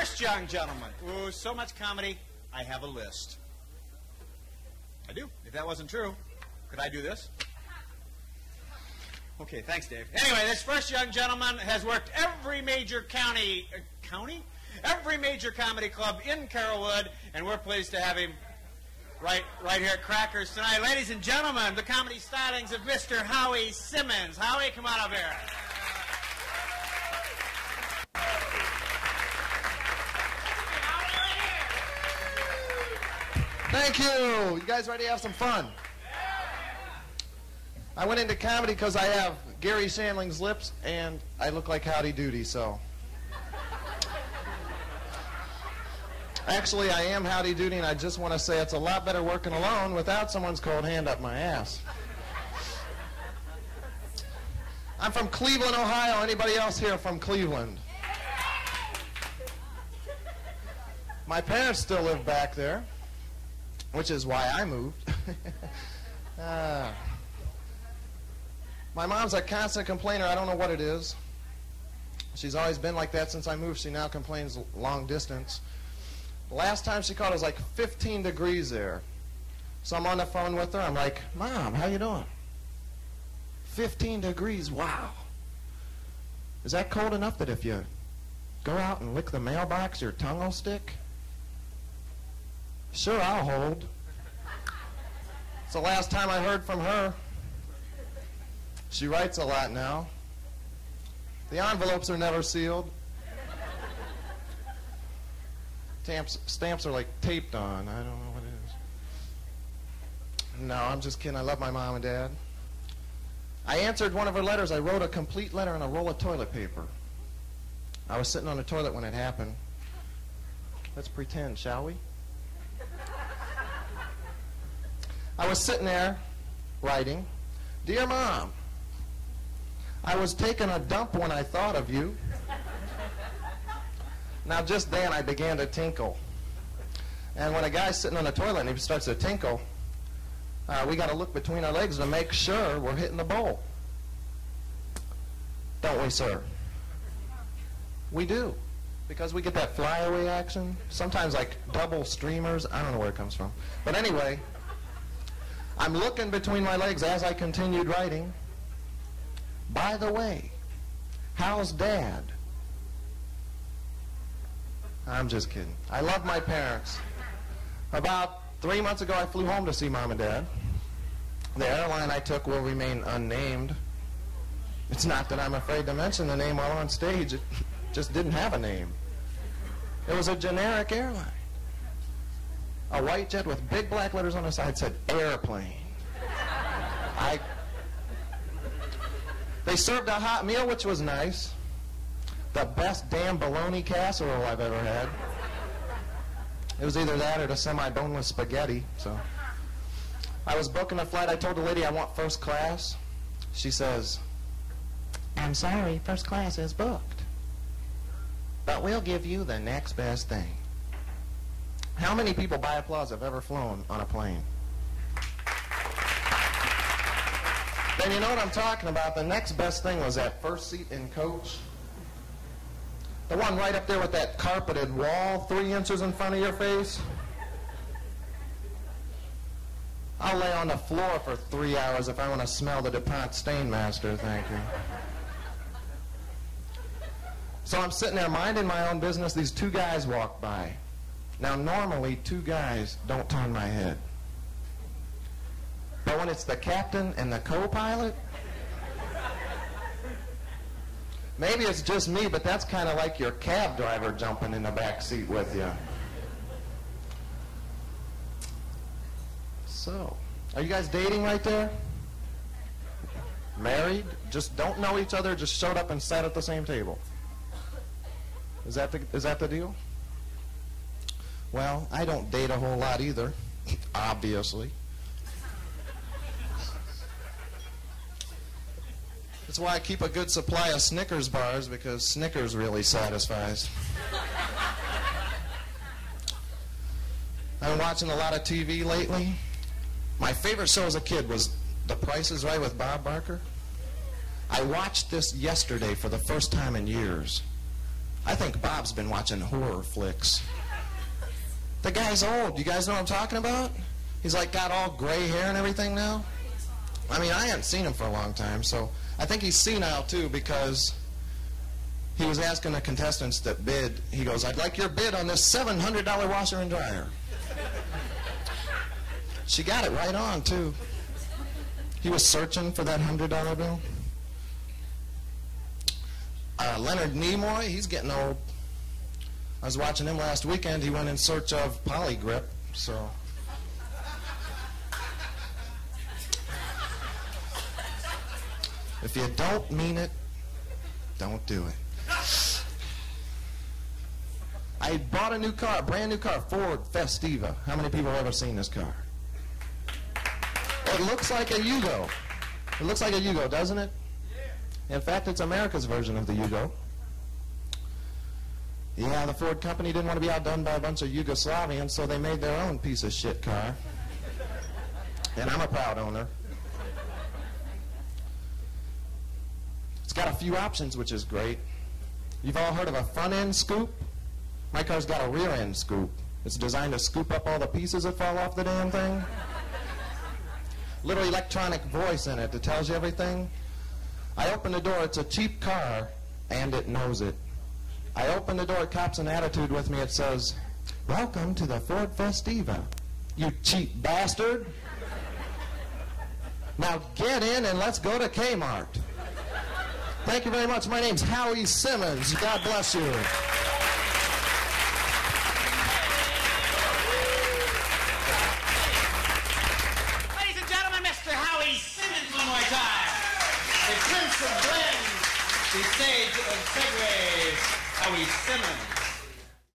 first young gentleman. Ooh, so much comedy, I have a list. I do. If that wasn't true, could I do this? Okay, thanks, Dave. Anyway, this first young gentleman has worked every major every major comedy club in Carrollwood, and we're pleased to have him right here at Crackers tonight. Ladies and gentlemen, the comedy stylings of Mr. Howie Simmons. Howie, come on up here. Thank you. You guys ready to have some fun? I went into comedy because I have Gary Shandling's lips and I look like Howdy Doody, so. Actually, I am Howdy Doody, and I just want to say it's a lot better working alone without someone's cold hand up my ass. I'm from Cleveland, Ohio. Anybody else here from Cleveland? My parents still live back there, which is why I moved. My mom's a constant complainer. I don't know what it is. She's always been like that since I moved. She now complains long distance. The last time she called, it was like 15 degrees there. So I'm on the phone with her. I'm like, Mom, how you doing? 15 degrees, wow. Is that cold enough that if you go out and lick the mailbox, your tongue will stick? Sure, I'll hold. It's the last time I heard from her. She writes a lot now. The envelopes are never sealed. Stamps are like taped on. I don't know what it is. No, I'm just kidding. I love my mom and dad. I answered one of her letters. I wrote a complete letter on a roll of toilet paper. I was sitting on the toilet when it happened. Let's pretend, shall we? I was sitting there writing, Dear Mom, I was taking a dump when I thought of you. Now just then I began to tinkle. And when a guy's sitting on the toilet and he starts to tinkle, we got to look between our legs to make sure we're hitting the bowl. Don't we, sir? We do. Because we get that flyaway action. Sometimes like double streamers. I don't know where it comes from. But anyway, I'm looking between my legs as I continued writing. By the way, how's Dad? I'm just kidding. I love my parents. About 3 months ago, I flew home to see Mom and Dad. The airline I took will remain unnamed. It's not that I'm afraid to mention the name while on stage. It just didn't have a name. It was a generic airline. A white jet with big black letters on the side said airplane. They served a hot meal, which was nice. The best damn bologna casserole I've ever had. It was either that or the semi-boneless spaghetti. So I was booking a flight. I told the lady I want first class. She says, I'm sorry, first class is booked. But we'll give you the next best thing. How many people by applause have ever flown on a plane? Then you know what I'm talking about. The next best thing was that first seat in coach. The one right up there with that carpeted wall 3 inches in front of your face. I'll lay on the floor for 3 hours if I want to smell the DuPont Stainmaster, thank you. So I'm sitting there minding my own business. These two guys walk by. Now normally 2 guys don't turn my head. But when it's the captain and the co-pilot, maybe it's just me, but that's kind of like your cab driver jumping in the back seat with you. So, are you guys dating right there? Married? Just don't know each other, just showed up and sat at the same table. Is that the deal? Well, I don't date a whole lot either, obviously. That's why I keep a good supply of Snickers bars, because Snickers really satisfies. I've been watching a lot of TV lately. My favorite show as a kid was The Price is Right with Bob Barker. I watched this yesterday for the first time in years. I think Bob's been watching horror flicks. The guy's old. You guys know what I'm talking about? He's like got all gray hair and everything now. I mean, I hadn't seen him for a long time, so I think he's senile too, because he was asking the contestants that bid, he goes, "I'd like your bid on this $700 washer and dryer." She got it right on too. He was searching for that $100 bill. Leonard Nimoy, he's getting old. I was watching him last weekend. He went in search of Polygrip, so. If you don't mean it, don't do it. I bought a new car, a brand new car, Ford Festiva. How many people have ever seen this car? It looks like a Yugo. It looks like a Yugo, doesn't it? In fact, it's America's version of the Yugo. Yeah, the Ford company didn't want to be outdone by a bunch of Yugoslavians, so they made their own piece of shit car. And I'm a proud owner. It's got a few options, which is great. You've all heard of a front-end scoop? My car's got a rear-end scoop. It's designed to scoop up all the pieces that fall off the damn thing. Little electronic voice in it that tells you everything. I open the door, it's a cheap car, and it knows it. I open the door, it cops an attitude with me, it says, "Welcome to the Ford Festiva, you cheap bastard. Now get in and let's go to Kmart." Thank you very much. My name's Howie Simmons. God bless you. Ladies and gentlemen, Mr. Howie Simmons one more time. The Prince of Blends, the stage of segues, Howie Simmons.